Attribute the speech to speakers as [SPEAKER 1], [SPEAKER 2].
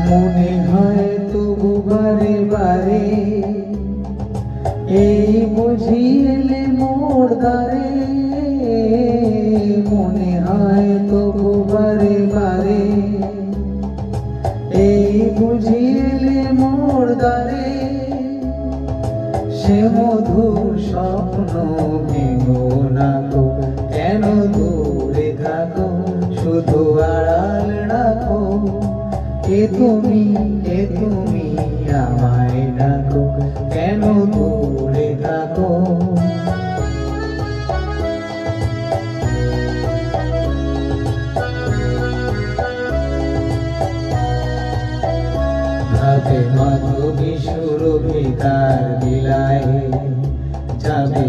[SPEAKER 1] মনে হয় তবু বারে বারে এই বুঝিলে মোর দ্বারে। মনে হয় তবু বারে বারে এই বুঝিলে মোর দ্বারে। সে মধুর স্বপ্ন ভেঙো না গো, কেন দূরে থাকো, শুধু আড়াল রাখো। কে তুমি আমায় ডাকো, কেন দূরে থাকো। হাতে মাধবী সুরভি তার বিলায়, যাবে